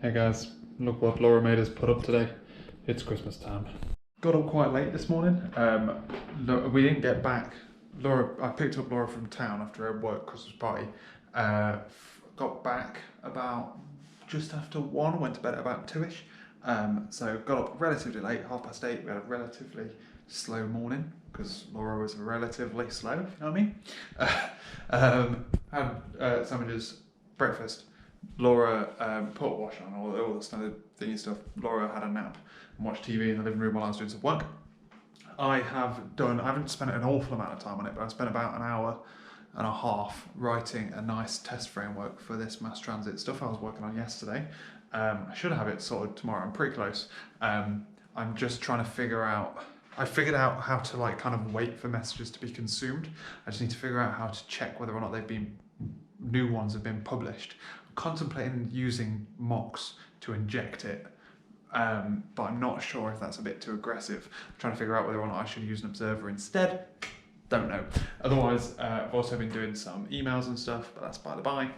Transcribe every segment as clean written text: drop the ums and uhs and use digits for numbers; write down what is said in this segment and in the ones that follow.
Hey guys, look what Laura made us put up today. It's Christmas time. Got up quite late this morning. We didn't get back. I picked up Laura from town after her work Christmas party. Got back about just after 1, went to bed at about 2ish. So got up relatively late, 8:30. We had a relatively slow morning because Laura was relatively slow, if you know what I mean. Had sandwiches, breakfast. Laura put a wash on, all the standard thingy stuff. Laura had a nap and watched TV in the living room while I was doing some work. I haven't spent an awful amount of time on it, but I spent about an hour and a half writing a nice test framework for this mass transit stuff I was working on yesterday. I should have it sorted tomorrow. I'm pretty close. I'm just trying to figure out. I figured out how to kind of wait for messages to be consumed. I just need to figure out how to check whether or not new ones have been published. I'm contemplating using mocks to inject it, but I'm not sure if that's a bit too aggressive. I'm trying to figure out whether or not I should use an observer instead. Don't know. Otherwise, I've also been doing some emails and stuff, but that's by the by.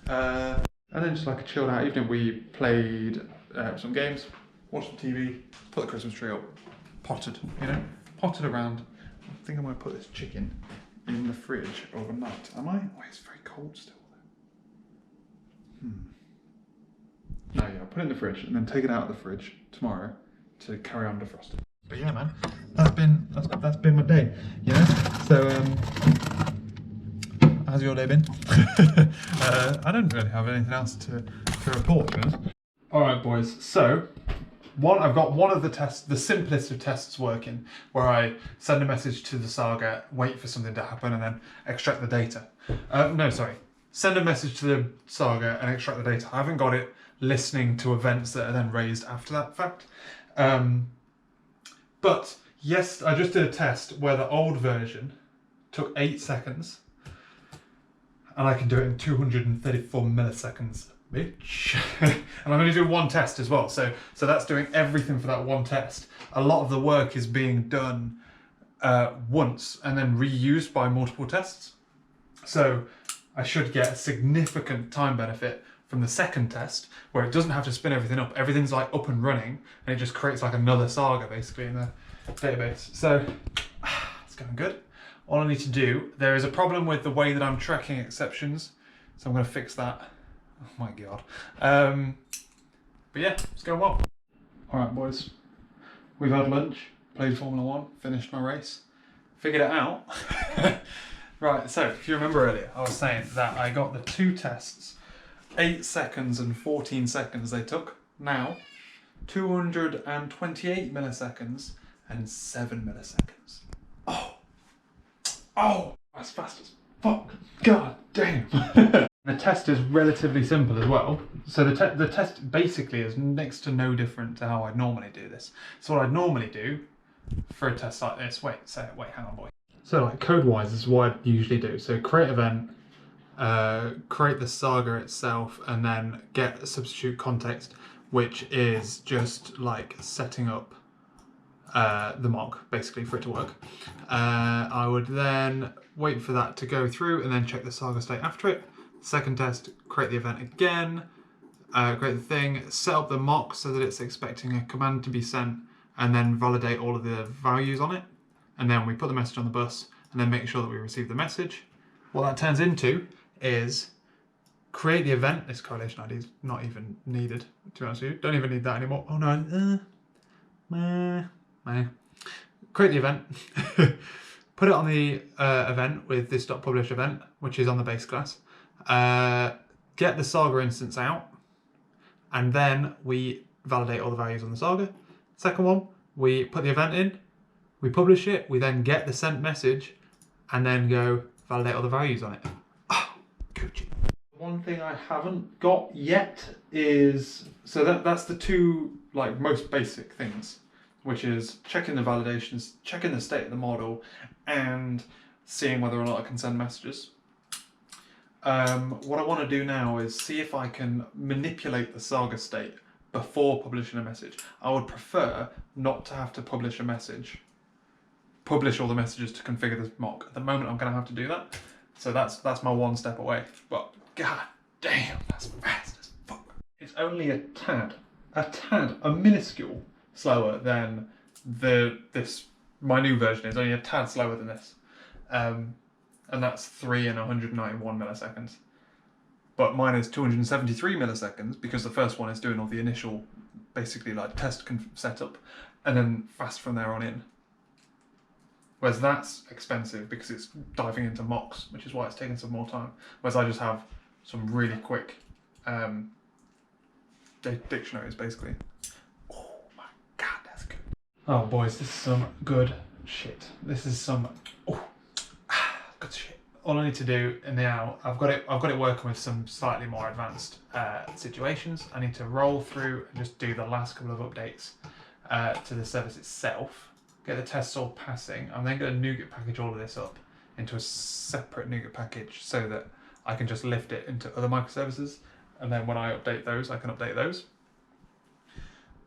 And then just like a chilled out evening, we played some games, watched some TV, put the Christmas tree up, potted around. I think I'm going to put this chicken in the fridge overnight. Am I? Oh, it's very cold still. No, yeah, I'll put it in the fridge and then take it out of the fridge tomorrow to carry on defrosting. But yeah, man, that's been my day. Yeah. So how's your day been? I don't really have anything else to report. All right, boys. So I've got one of the tests, the simplest of tests working, where I send a message to the Saga, wait for something to happen, and then extract the data. Send a message to the Saga and extract the data. I haven't got it listening to events that are then raised after that fact. But yes, I just did a test where the old version took 8 seconds, and I can do it in 234 milliseconds. Bitch. And I'm only doing one test as well, so that's doing everything for that one test. A lot of the work is being done once and then reused by multiple tests. So I should get a significant time benefit from the second test, where it doesn't have to spin everything up. Everything's like up and running, and it just creates like another Saga basically in the database. So it's going good. All I need to do, there is a problem with the way that I'm tracking exceptions, so I'm going to fix that. Oh my god. But yeah, it's going well. Alright boys, we've had lunch, played Formula 1, finished my race, figured it out. Right, so if you remember earlier, I was saying that I got the 2 tests, 8 seconds and 14 seconds they took. Now, 228 milliseconds and 7 milliseconds. Oh, that's fast as fuck. God damn. The test is relatively simple as well. So the test basically is next to no different to how I'd normally do this. So what I'd normally do for a test like this, wait, hang on boy. So like code-wise, this is what I'd usually do. So create event, create the Saga itself, and then get a substitute context, which is just like setting up the mock basically for it to work. I would then wait for that to go through and then check the Saga state after it. Second test, create the event again, create the thing, set up the mock so that it's expecting a command to be sent, and then validate all of the values on it. And then we put the message on the bus and then make sure that we receive the message. What that turns into is create the event. This correlation ID is not even needed, to be honest with you. Don't even need that anymore. Oh no, create the event, put it on the event with this .publish event, which is on the base class. Get the Saga instance out, and then we validate all the values on the Saga. Second one, we put the event in, we publish it, we then get the sent message, and then go validate all the values on it. Oh, Gucci. One thing I haven't got yet is, so that's the 2 like most basic things, which is checking the validations, checking the state of the model, and seeing whether or not I can send messages. What I want to do now is see if I can manipulate the Saga state before publishing a message. I would prefer not to have to publish a message, publish all the messages to configure the mock. At the moment I'm going to have to do that, so that's my one step away, but god damn, that's fast as fuck. It's it's only a minuscule slower than my new version is only a tad slower than this. And that's 3 and 191 milliseconds. But mine is 273 milliseconds because the first one is doing all the initial, basically like test setup, and then fast from there on in. Whereas that's expensive because it's diving into mocks, which is why it's taking some more time. Whereas I just have some really quick dictionaries, basically. Oh my god, that's good. Oh boys, this is some good shit. This is some good shit. All I need to do now, I've got it working with some slightly more advanced situations. I need to roll through and just do the last couple of updates to the service itself. Get the tests all passing. I'm then going to NuGet package all of this up into a separate NuGet package so that I can just lift it into other microservices, and then when I update those, I can update those.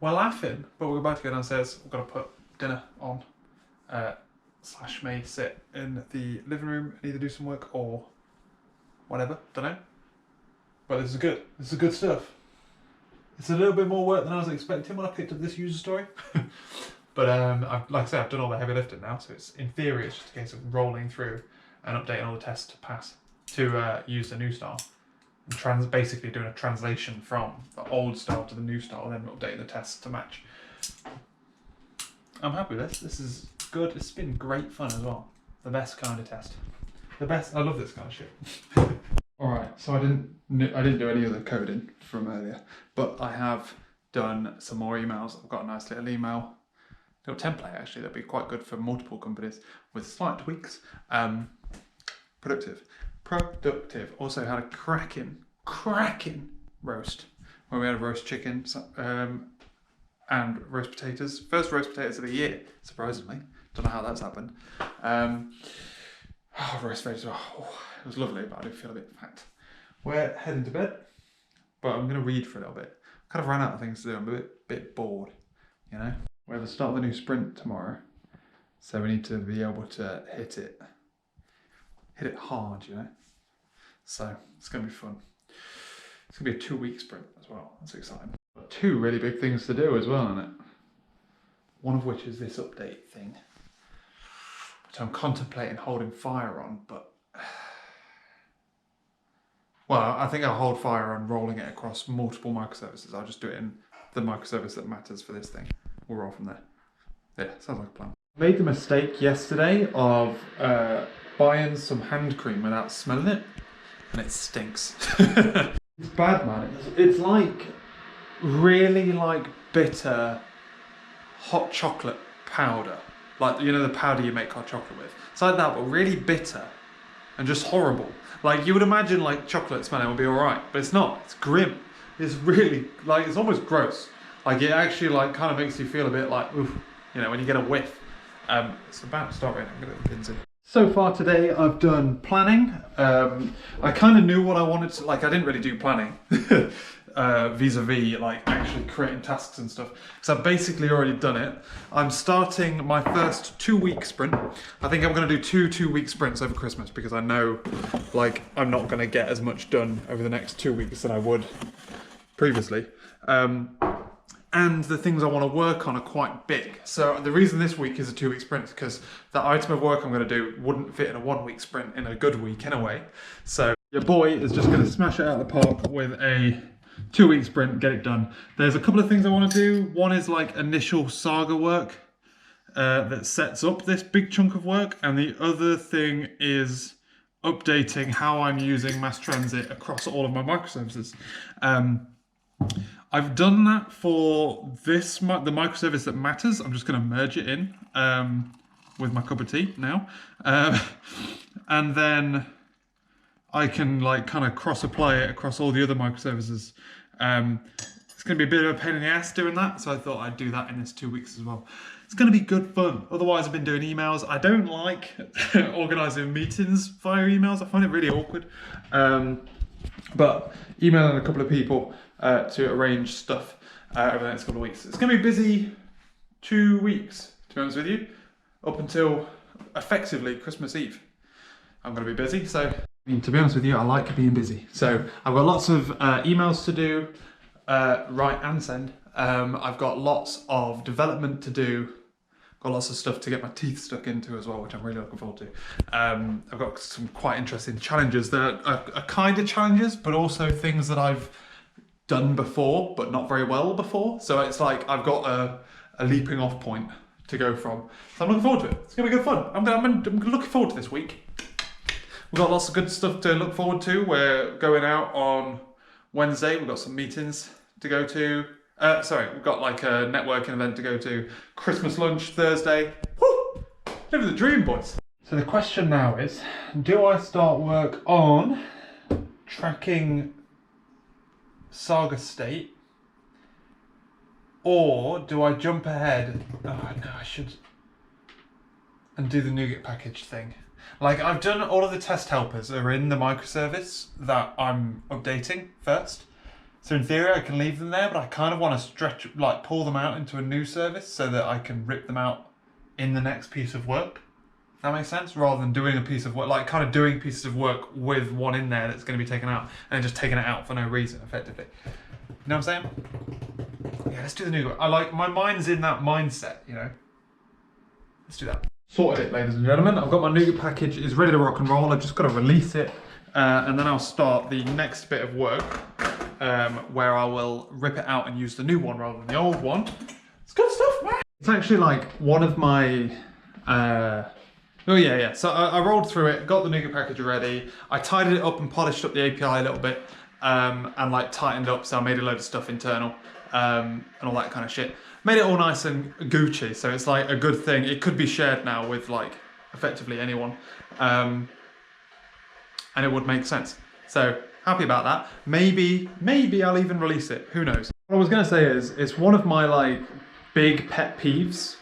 We're laughing, but we're about to go downstairs. We've got to put dinner on. / may sit in the living room and either do some work or whatever, don't know. But this is good. This is good stuff. It's a little bit more work than I was expecting when I picked up this user story. But like I said, I've done all the heavy lifting now, so it's in theory it's just a case of rolling through and updating all the tests to pass to use the new style. And basically doing a translation from the old style to the new style, and then updating the tests to match. I'm happy with this. This is good. It's been great fun as well. The best kind of test. The best. I love this kind of shit. All right. So I didn't do any of the coding from earlier, but I have done some more emails. I've got a nice little email. Little template actually that'd be quite good for multiple companies with slight tweaks. Productive. Also had a cracking roast where we had a roast chicken and roast potatoes. First roast potatoes of the year, surprisingly. Don't know how that's happened. Roast veggies. Oh, it was lovely, but I do feel a bit fat. We're heading to bed, but I'm going to read for a little bit. Kind of ran out of things to do. I'm a bit bored, you know. We have a start of the new sprint tomorrow, so we need to be able to hit it hard, you know. So it's going to be fun. It's going to be a 2-week sprint as well. That's exciting. But 2 really big things to do as well, isn't it? One of which is this update thing, which I'm contemplating holding fire on, but well, I think I'll hold fire on rolling it across multiple microservices. I'll just do it in the microservice that matters for this thing. We'll roll from there. Yeah, sounds like a plan. Made the mistake yesterday of buying some hand cream without smelling it, and it stinks. It's bad, man. It's like really like bitter hot chocolate powder. Like, you know, the powder you make hot chocolate with. It's like that, but really bitter and just horrible. Like, you would imagine like chocolate smelling would be alright, but it's not. It's grim. It's really, like, it's almost gross. Like, it actually like kind of makes you feel a bit like, oof, you know, when you get a whiff. It's about to start raining. I'm going to pins in. So far today, I've done planning. I kind of knew what I wanted to, like, I didn't really do planning vis-a-vis like actually creating tasks and stuff, because I've basically already done it. I'm starting my first 2-week sprint. I think I'm going to do 2-2-week sprints over Christmas, because I know like I'm not going to get as much done over the next 2 weeks than I would previously. And the things I want to work on are quite big. So the reason this week is a 2-week sprint is because the item of work I'm going to do wouldn't fit in a 1-week sprint in a good week anyway. So your boy is just going to smash it out of the park with a 2-week sprint, get it done. There's a couple of things I want to do. One is like initial saga work that sets up this big chunk of work. And the other thing is updating how I'm using MassTransit across all of my microservices. I've done that for this, the microservice that matters. I'm just going to merge it in with my cup of tea now. And then I can like kind of cross-apply it across all the other microservices. It's going to be a bit of a pain in the ass doing that, so I thought I'd do that in this 2 weeks as well. It's going to be good fun. Otherwise, I've been doing emails. I don't like organising meetings via emails. I find it really awkward. But emailing a couple of people to arrange stuff over the next couple of weeks. It's going to be a busy 2 weeks, to be honest with you, up until effectively Christmas Eve. I'm going to be busy, so I mean, to be honest with you, I like being busy. So I've got lots of emails to do, Right and send. I've got lots of development to do. Got lots of stuff to get my teeth stuck into as well, which I'm really looking forward to. I've got some quite interesting challenges that are kind of challenges, but also things that I've done before, but not very well before. So it's like I've got a leaping off point to go from. So I'm looking forward to it. It's gonna be good fun. I'm looking forward to this week. We've got lots of good stuff to look forward to. We're going out on Wednesday. We've got some meetings to go to. We've got like a networking event to go to. Christmas lunch Thursday. Woo! Living the dream, boys. So the question now is, do I start work on tracking Saga state, or do I jump ahead? Oh no, I should, and do the NuGet package thing. Like, I've done all of the test helpers that are in the microservice that I'm updating first. So in theory I can leave them there, but I kind of want to pull them out into a new service so that I can rip them out in the next piece of work. That makes sense? Rather than doing a piece of work, like kind of doing pieces of work with one in there that's going to be taken out and just taking it out for no reason, effectively. You know what I'm saying? Yeah, let's do the new one. My mind's in that mindset, you know? Let's do that. Sorted it, ladies and gentlemen. I've got my NuGet package. It's ready to rock and roll. I've just got to release it. And then I'll start the next bit of work where I will rip it out and use the new one rather than the old one. It's good stuff, man. It's actually like one of my... So I rolled through it, got the NuGet package ready. I tidied it up and polished up the API a little bit and like tightened up, so I made a load of stuff internal and all that kind of shit. Made it all nice and Gucci, so it's like a good thing. It could be shared now with like effectively anyone, and it would make sense. So happy about that. Maybe I'll even release it. Who knows? What I was gonna say is it's one of my like big pet peeves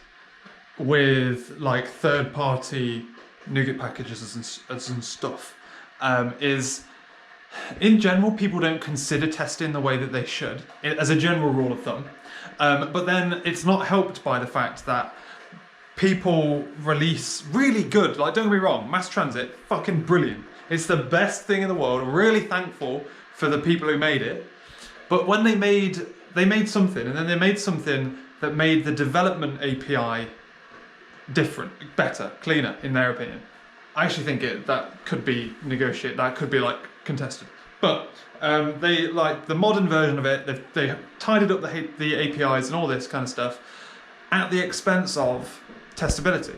with like third-party NuGet packages and stuff. Is in general people don't consider testing the way that they should, as a general rule of thumb. But then it's not helped by the fact that people release really good, like don't get me wrong, MassTransit, fucking brilliant. It's the best thing in the world. I'm really thankful for the people who made it. But when they made something, and then they made something that made the development API different, better, cleaner, in their opinion. I actually think that could be negotiated, that could be like contested. But they, like the modern version of it, they tidied up the APIs and all this kind of stuff at the expense of testability.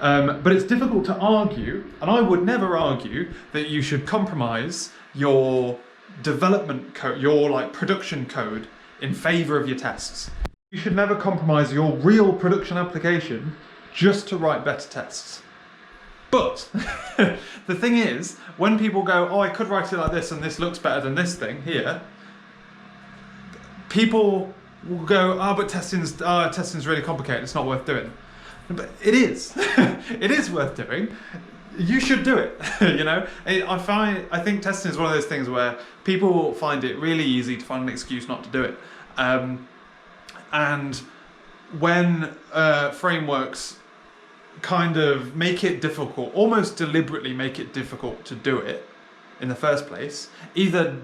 But it's difficult to argue, and I would never argue, that you should compromise your development code, your like production code, in favor of your tests. You should never compromise your real production application just to write better tests. But the thing is, when people go, oh, I could write it like this and this looks better than this thing here, people will go, oh, but testing's really complicated, it's not worth doing. But it is. It is worth doing. You should do it, you know? I think testing is one of those things where people find it really easy to find an excuse not to do it. And when frameworks kind of make it difficult, almost deliberately make it difficult to do it in the first place, either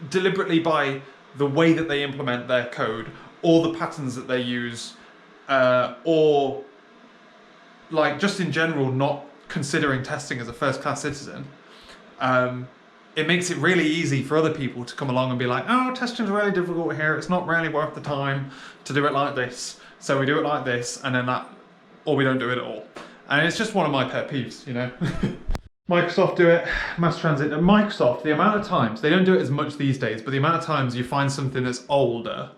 deliberately by the way that they implement their code or the patterns that they use, or like just in general not considering testing as a first-class citizen, it makes it really easy for other people to come along and be like, oh, testing's really difficult here, it's not really worth the time to do it like this, so we do it like this, and then that, or we don't do it at all. And it's just one of my pet peeves, you know? Microsoft do it, MassTransit. And Microsoft, the amount of times, they don't do it as much these days, but the amount of times you find something that's older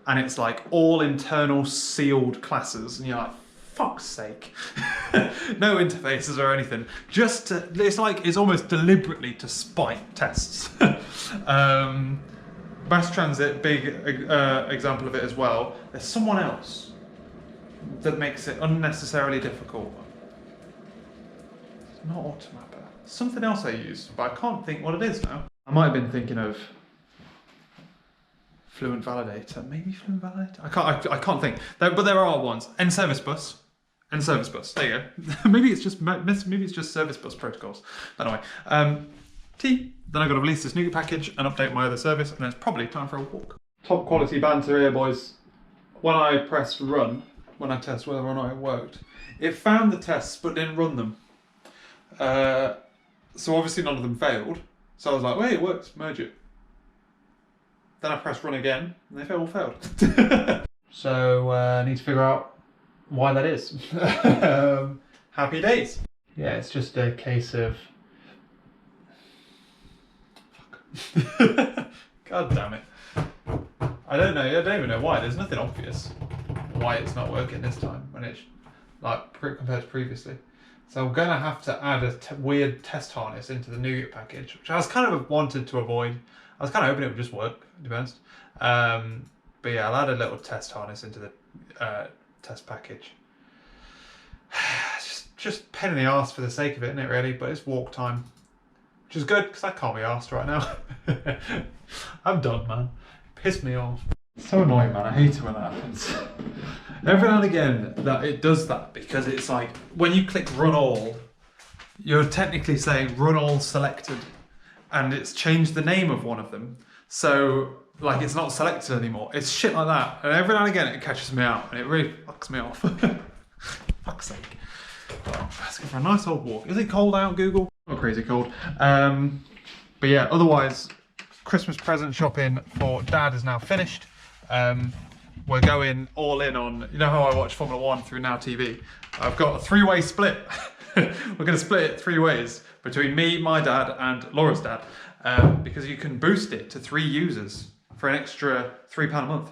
and it's like all internal sealed classes, and you're like, fuck's sake. No interfaces or anything. Just to, it's almost deliberately to spite tests. MassTransit, big example of it as well. There's someone else that makes it unnecessarily difficult. It's not Automapper. Something else I use, but I can't think what it is now. I might have been thinking of Fluent Validator. Maybe Fluent Validator? I can't think. But there are ones. Service Bus. Service Bus. There you go. maybe it's just Service Bus protocols. Anyway, then I've got to release this NuGet package and update my other service, and then it's probably time for a walk. Top quality banter here, boys. When I pressed run, when I test whether or not it worked, it found the tests but didn't run them. So obviously none of them failed. So I was like, wait, it works, merge it. Then I pressed run again, and they all failed. So I need to figure out why that is. Happy days. Yeah, it's just a case of... Fuck. God damn it. I don't even know why. There's nothing obvious why it's not working this time when it's like compared to previously. So I'm gonna have to add a weird test harness into the nougat package, which I was kind of wanted to avoid. I was kind of hoping it would just work, to be honest. But yeah, I'll add a little test harness into the test package. just pain in the arse for the sake of it, isn't it, really? But it's walk time, which is good because I can't be arsed right now. I'm done, man. Pissed me off. It's so annoying, man. I hate it when that happens. Every now and again that it does that, because it's like when you click run all, you're technically saying run all selected, and it's changed the name of one of them. So like it's not selected anymore. It's shit like that. And every now and again it catches me out and it really fucks me off. Fuck's sake. Well, let's go for a nice old walk. Is it cold out, Google? Not crazy cold. But yeah, otherwise, Christmas present shopping for Dad is now finished. We're going all in on, you know how I watch Formula 1 through Now TV? I've got a three-way split. We're going to split it 3 ways between me, my dad, and Laura's dad, because you can boost it to 3 users for an extra £3 a month.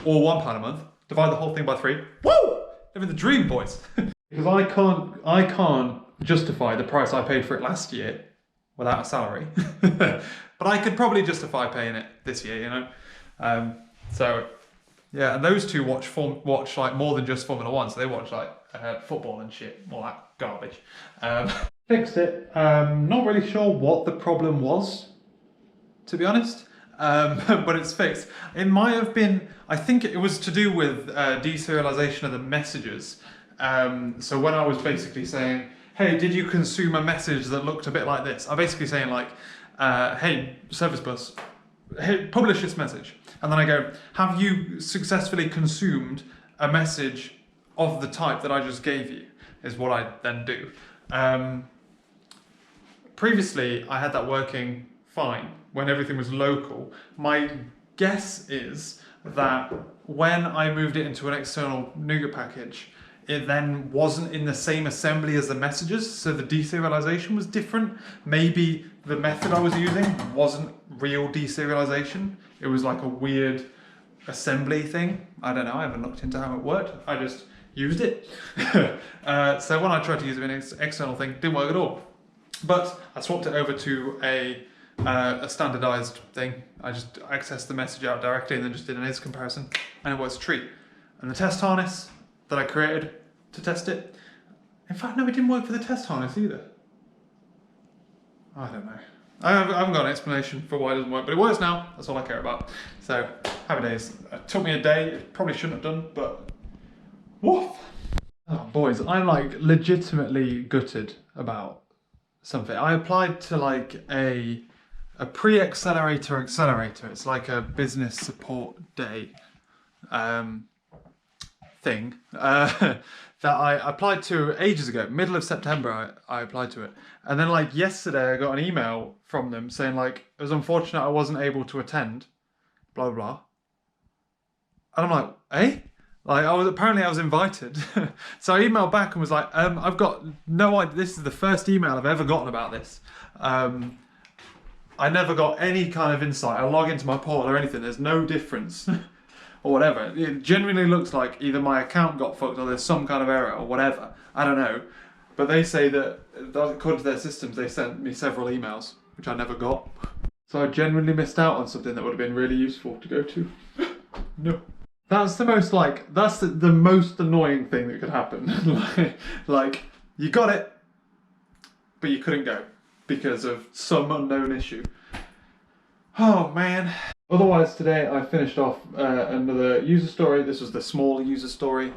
Or £1 a month. Divide the whole thing by 3. Woo! Living the dream, boys. Because I can't justify the price I paid for it last year without a salary. But I could probably justify paying it this year, you know? So yeah, and those two watch like more than just Formula 1, so they watch like football and shit, all that garbage. Fixed it. Not really sure what the problem was, to be honest, but it's fixed. It might have been, I think it was to do with deserialization of the messages. So when I was basically saying, hey, did you consume a message that looked a bit like this? I'm basically saying like, hey, service bus, hey, publish this message. And then I go, have you successfully consumed a message of the type that I just gave you, is what I then do. Previously, I had that working fine when everything was local. My guess is that when I moved it into an external nougat package, it then wasn't in the same assembly as the messages, so the deserialization was different. Maybe the method I was using wasn't real deserialization. It was like a weird assembly thing. I don't know, I haven't looked into how it worked. I just used it. So when I tried to use it in an external thing, it didn't work at all. But I swapped it over to a standardized thing. I just accessed the message out directly and then just did an is comparison, and it was a treat. And the test harness that I created to test it, in fact, no, it didn't work for the test harness either. I don't know. I haven't got an explanation for why it doesn't work, but it works now. That's all I care about. So, happy days. It took me a day. It probably shouldn't have done, but woof. Oh, boys, I'm like legitimately gutted about something. I applied to like a pre-accelerator accelerator. It's like a business support day thing that I applied to ages ago. Middle of September I applied to it, and then like yesterday I got an email from them saying like it was unfortunate I wasn't able to attend, blah blah blah. And I'm like, eh? Like I was invited. So I emailed back and was like, I've got no idea, this is the first email I've ever gotten about this. I never got any kind of insight. I log into my portal or anything, there's no difference. Or whatever. It genuinely looks like either my account got fucked or there's some kind of error or whatever. I don't know. But they say that, according to their systems, they sent me several emails, which I never got. So I genuinely missed out on something that would have been really useful to go to. No. That's the most, like, that's the most annoying thing that could happen. like, you got it, but you couldn't go because of some unknown issue. Oh, man. Otherwise, today I finished off another user story. This was the small user story.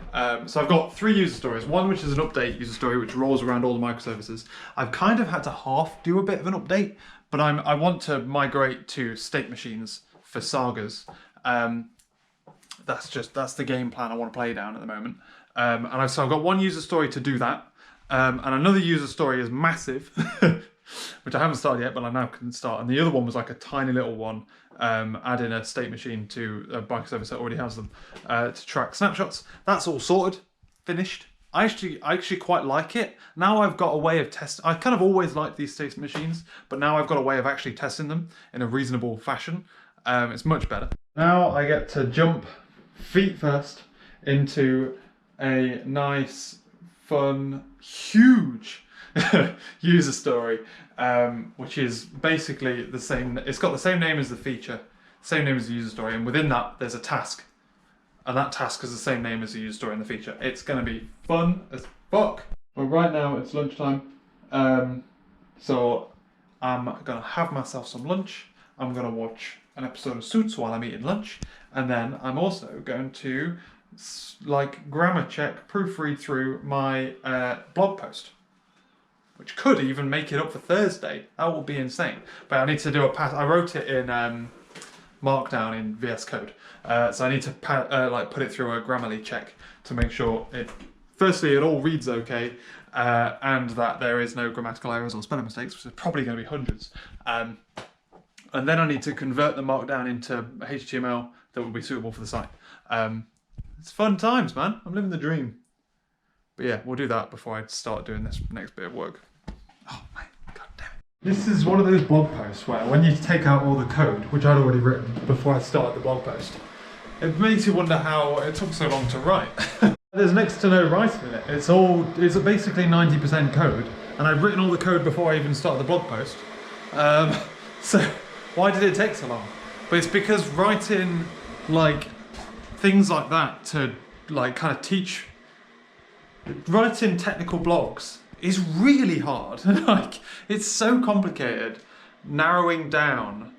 So I've got 3 user stories. One which is an update user story, which rolls around all the microservices. I've kind of had to half do a bit of an update, but I want to migrate to state machines for Sagas. That's the game plan I want to play down at the moment. So I've got one user story to do that. And another user story is massive, which I haven't started yet, but I now can start. And the other one was like a tiny little one, adding a state machine to a bike service that already has them to track snapshots. That's all sorted, finished. I actually quite like it. Now I've got a way of testing. I kind of always liked these state machines, but now I've got a way of actually testing them in a reasonable fashion. It's much better. Now I get to jump feet first into a nice, fun, huge user story, which is basically the same. It's got the same name as the feature, same name as the user story, and within that there's a task. And that task is the same name as the user story in the feature. It's going to be fun as fuck. But right now it's lunchtime, so I'm going to have myself some lunch. I'm going to watch an episode of Suits while I'm eating lunch, and then I'm also going to like grammar check, proofread through my blog post, which could even make it up for Thursday. That would be insane. But I need to do a pass. I wrote it in Markdown in VS Code. So I need to put it through a Grammarly check to make sure firstly it all reads okay, and that there is no grammatical errors or spelling mistakes, which is probably going to be hundreds. And then I need to convert the Markdown into HTML that will be suitable for the site. It's fun times, man. I'm living the dream. But yeah, we'll do that before I start doing this next bit of work. Oh my god damn it. This is one of those blog posts where when you take out all the code, which I'd already written before I started the blog post, it makes you wonder how it took so long to write. There's next to no writing in it. It's basically 90% code, and I'd written all the code before I even started the blog post. So why did it take so long? But it's because writing like things like that to like kind of teach, writing technical blogs is really hard. Like it's so complicated, narrowing down,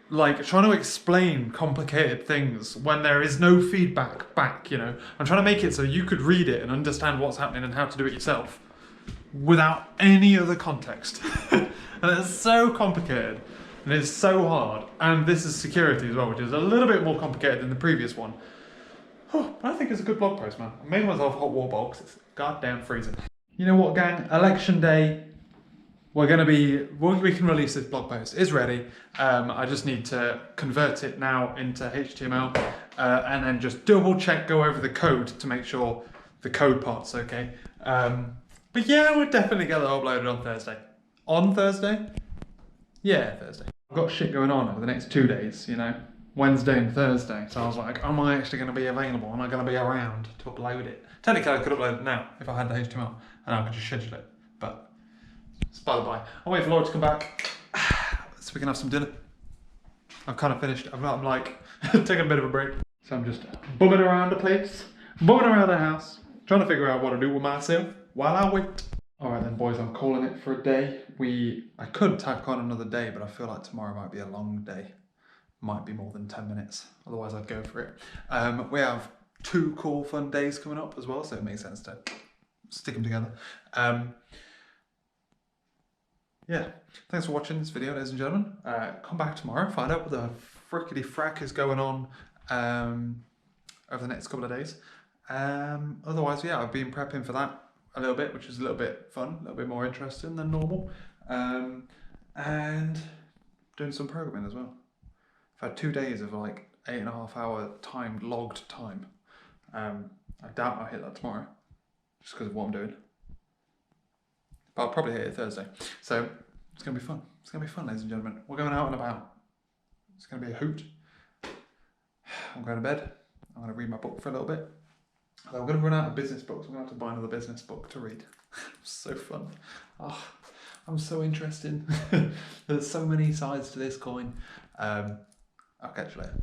like trying to explain complicated things when there is no feedback back, you know. I'm trying to make it so you could read it and understand what's happening and how to do it yourself without any other context. And it's so complicated and it's so hard. And this is security as well, which is a little bit more complicated than the previous one. Oh, but I think it's a good blog post, man. I made myself a hot water bowl because it's goddamn freezing. You know what, gang? Election day. We can release this blog post. It's ready. I just need to convert it now into HTML and then just double check, go over the code to make sure the code part's okay. But yeah, we'll definitely get it uploaded on Thursday. On Thursday? Yeah, Thursday. I've got shit going on over the next 2 days, you know, Wednesday and Thursday. So I was like, am I actually going to be available? Am I going to be around to upload it? Technically, I could upload it now if I had the HTML and I could just schedule it. But it's by the by. I'll wait for Laura to come back so we can have some dinner. I've kind of finished. I'm like taking a bit of a break. So I'm just bumming around the place, bumming around the house, trying to figure out what to do with myself while I wait. Alright then boys, I'm calling it for a day. I could tack on another day, but I feel like tomorrow might be a long day. Might be more than 10 minutes. Otherwise I'd go for it. We have 2 cool fun days coming up as well, so it makes sense to stick them together. Yeah, thanks for watching this video, ladies and gentlemen. Come back tomorrow, find out what the frickety frack is going on over the next couple of days. Otherwise, yeah, I've been prepping for that a little bit, which is a little bit fun, a little bit more interesting than normal. And doing some programming as well. I've had 2 days of like 8.5 hour timed, logged time. I doubt I'll hit that tomorrow, just because of what I'm doing. But I'll probably hit it Thursday. So it's going to be fun. It's going to be fun, ladies and gentlemen. We're going out and about. It's going to be a hoot. I'm going to bed. I'm going to read my book for a little bit. And I'm going to run out of business books. I'm going to have to buy another business book to read. So fun. Oh, I'm so interested. There's so many sides to this coin. I'll catch you later.